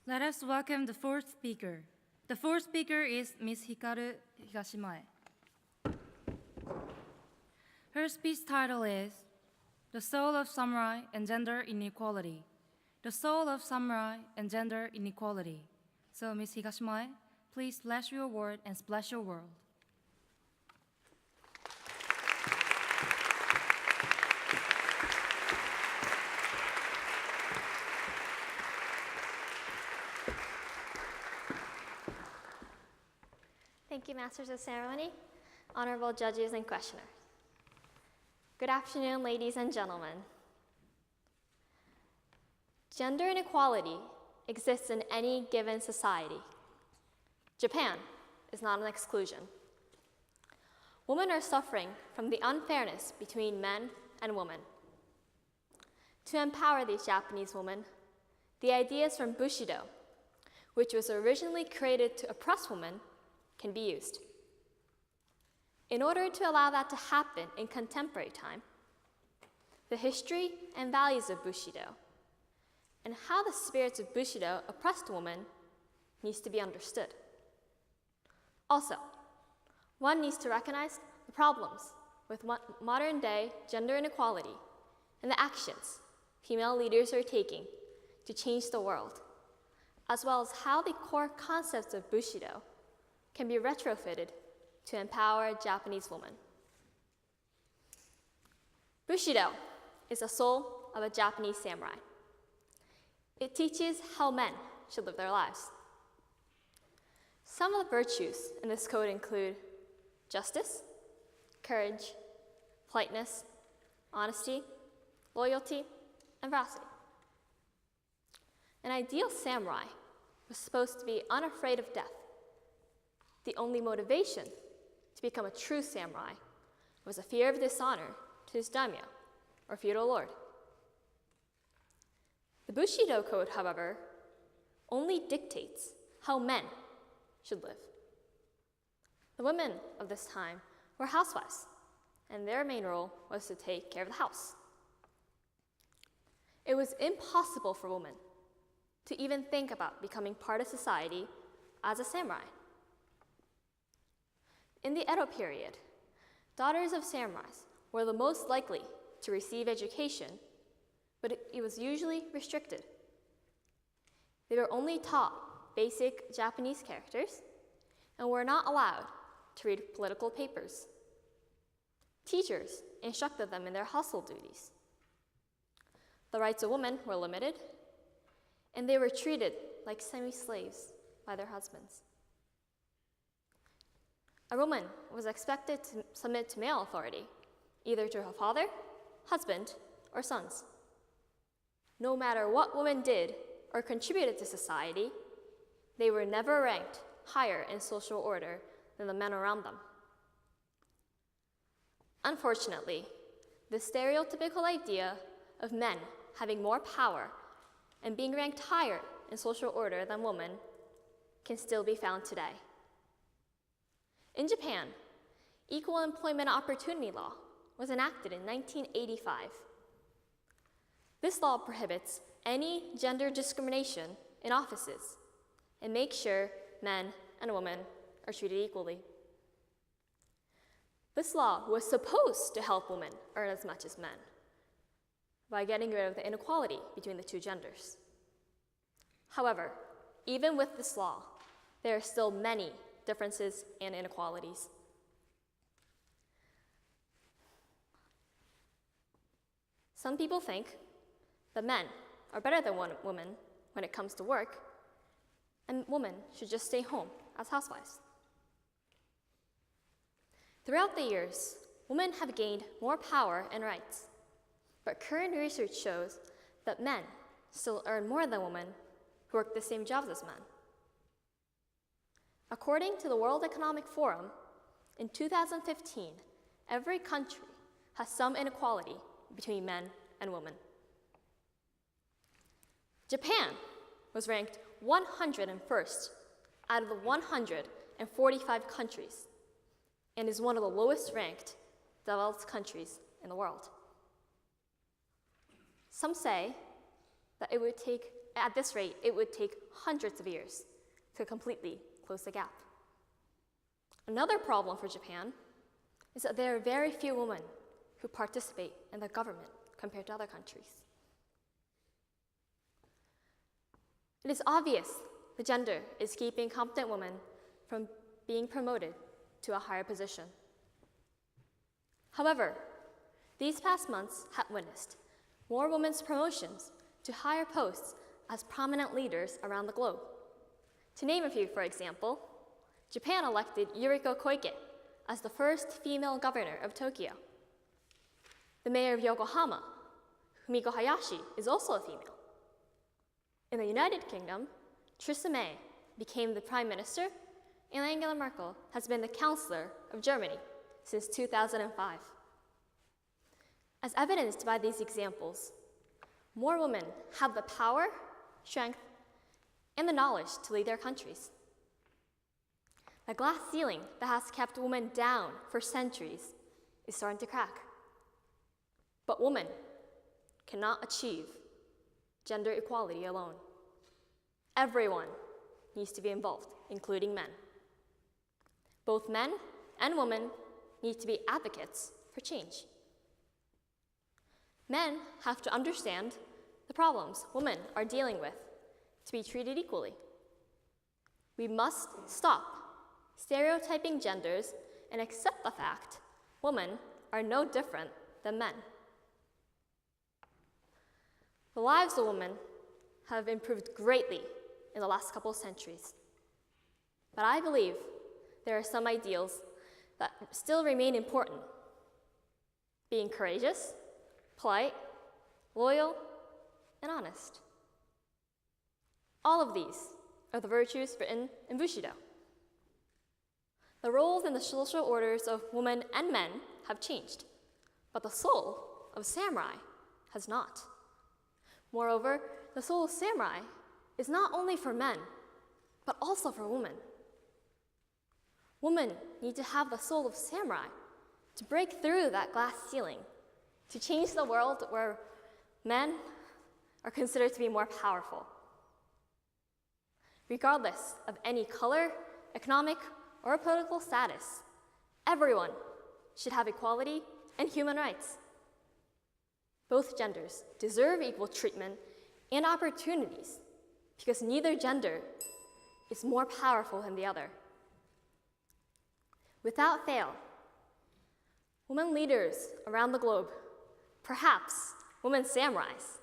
Let us welcome the fourth speaker. The fourth speaker is Ms. Hikaru Higashima. Her speech title is The Soul of Samurai and Gender Inequality. The Soul of Samurai and Gender Inequality. So, Ms. Higashima, please splash your word and splash your world. Thank you, Masters of Ceremony, honorable judges and questioners. Good afternoon, ladies and gentlemen. Gender inequality exists in any given society. Japan is not an exclusion. Women are suffering from the unfairness between men and women. To empower these Japanese women, the ideas from Bushido, which was originally created to oppress women, can be used. In order to allow that to happen in contemporary time, the history and values of Bushido and how the spirits of Bushido oppressed women needs to be understood. Also, one needs to recognize the problems with modern-day gender inequality and the actions female leaders are taking to change the world, as well as how the core concepts of Bushido can be retrofitted to empower Japanese women. Bushido is the soul of a Japanese samurai. It teaches how men should live their lives. Some of the virtues in this code include justice, courage, politeness, honesty, loyalty, and veracity. An ideal samurai was supposed to be unafraid of death. The only motivation to become a true samurai was a fear of dishonor to his daimyo, or feudal lord. The Bushido Code, however, only dictates how men should live. The women of this time were housewives, and their main role was to take care of the house. It was impossible for women to even think about becoming part of society as a samurai. In the Edo period, daughters of samurais were the most likely to receive education, but it was usually restricted. They were only taught basic Japanese characters and were not allowed to read political papers. Teachers instructed them in their household duties. The rights of women were limited, and they were treated like semi-slaves by their husbands. A woman was expected to submit to male authority, either to her father, husband, or sons. No matter what women did or contributed to society, they were never ranked higher in social order than the men around them. Unfortunately, the stereotypical idea of men having more power and being ranked higher in social order than women can still be found today. In Japan, Equal Employment Opportunity Law was enacted in 1985. This law prohibits any gender discrimination in offices and makes sure men and women are treated equally. This law was supposed to help women earn as much as men by getting rid of the inequality between the two genders. However, even with this law, there are still many differences and inequalities. Some people think that men are better than women when it comes to work, and women should just stay home as housewives. Throughout the years, women have gained more power and rights, but current research shows that men still earn more than women who work the same jobs as men. According to the World Economic Forum, in 2015, every country has some inequality between men and women. Japan was ranked 101st out of the 145 countries and is one of the lowest ranked developed countries in the world. Some say that it would take, at this rate, it would take hundreds of years to completely close the gap. Another problem for Japan is that there are very few women who participate in the government compared to other countries. It is obvious the gender is keeping competent women from being promoted to a higher position. However, these past months have witnessed more women's promotions to higher posts as prominent leaders around the globe. To name a few, for example, Japan elected Yuriko Koike as the first female governor of Tokyo. The mayor of Yokohama, Fumiko Hayashi, is also a female. In the United Kingdom, Theresa May became the prime minister, and Angela Merkel has been the chancellor of Germany since 2005. As evidenced by these examples, more women have the power, strength, and the knowledge to lead their countries. The glass ceiling that has kept women down for centuries is starting to crack. But women cannot achieve gender equality alone. Everyone needs to be involved, including men. Both men and women need to be advocates for change. Men have to understand the problems women are dealing with to be treated equally. We must stop stereotyping genders and accept the fact women are no different than men. The lives of women have improved greatly in the last couple of centuries. But I believe there are some ideals that still remain important. Being courageous, polite, loyal, and honest. All of these are the virtues written in Bushido. The roles and the social orders of women and men have changed, but the soul of samurai has not. Moreover, the soul of samurai is not only for men, but also for women. Women need to have the soul of samurai to break through that glass ceiling, to change the world where men are considered to be more powerful. Regardless of any color, economic, or political status, everyone should have equality and human rights. Both genders deserve equal treatment and opportunities because neither gender is more powerful than the other. Without fail, women leaders around the globe, perhaps women samurais,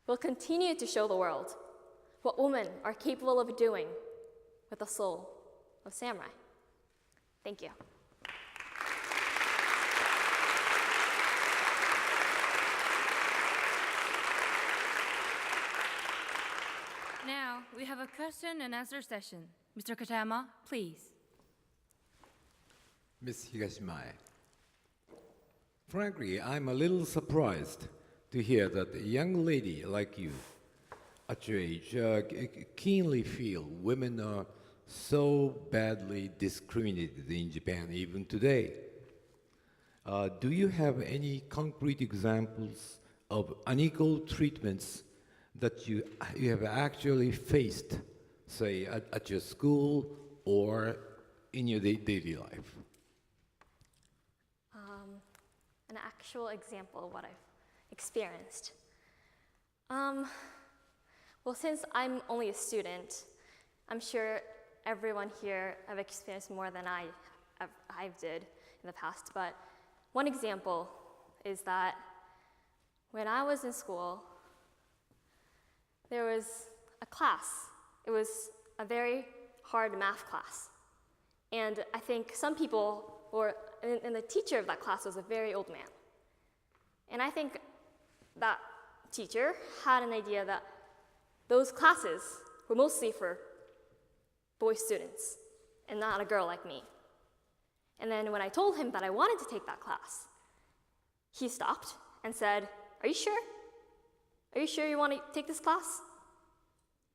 will continue to show the world what women are capable of doing with the soul of samurai. Thank you. Now, we have a question and answer session. Mr. Katayama, please. Ms. Higashima, frankly, I'm a little surprised to hear that a young lady like you, at your age, keenly feel women are so badly discriminated in Japan even today. Do you have any concrete examples of unequal treatments that you have actually faced, say, at your school or in your daily life? An actual example of what I've experienced. Well, since I'm only a student, I'm sure everyone here have experienced more than I did in the past. But one example is that when I was in school, there was a class. It was a very hard math class. And I think some people, and the teacher of that class was a very old man. And I think that teacher had an idea that those classes were mostly for boy students and not a girl like me. And then when I told him that I wanted to take that class, he stopped and said, "Are you sure? Are you sure you want to take this class?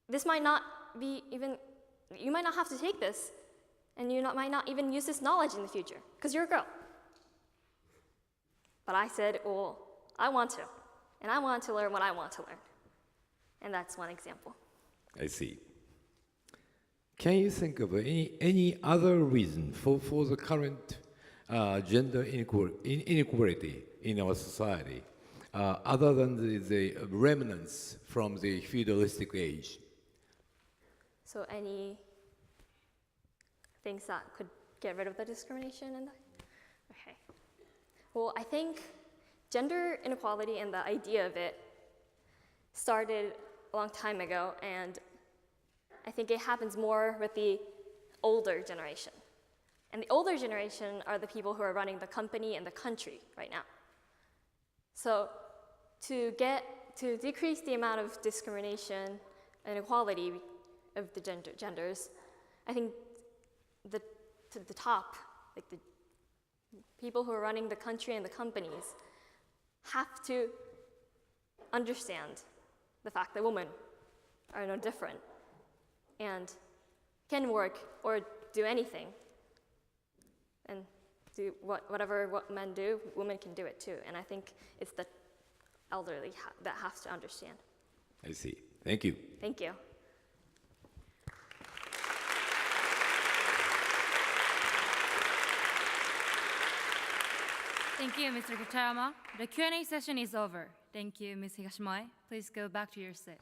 This might not be even, you might not have to take this, and you might not even use this knowledge in the future, because you're a girl." But I said, well, I want to, and I want to learn what I want to learn. And that's one example. I see. Can you think of any other reason for the current gender inequality in our society, other than the remnants from the feudalistic age? So any things that could get rid of the discrimination in that? Okay. Well, I think gender inequality and the idea of it started a long time ago, and I think it happens more with the older generation. And the older generation are the people who are running the company and the country right now. So to decrease the amount of discrimination and inequality of the genders, I think to the top, like the people who are running the country and the companies have to understand the fact that women are no different and can work or do anything and do whatever what men do, women can do it too. And I think it's the elderly that has to understand. I see. Thank you. Thank you. Thank you, Mr. Kitayama. The Q&A session is over. Thank you, Ms. Higashimoe. Please go back to your seat.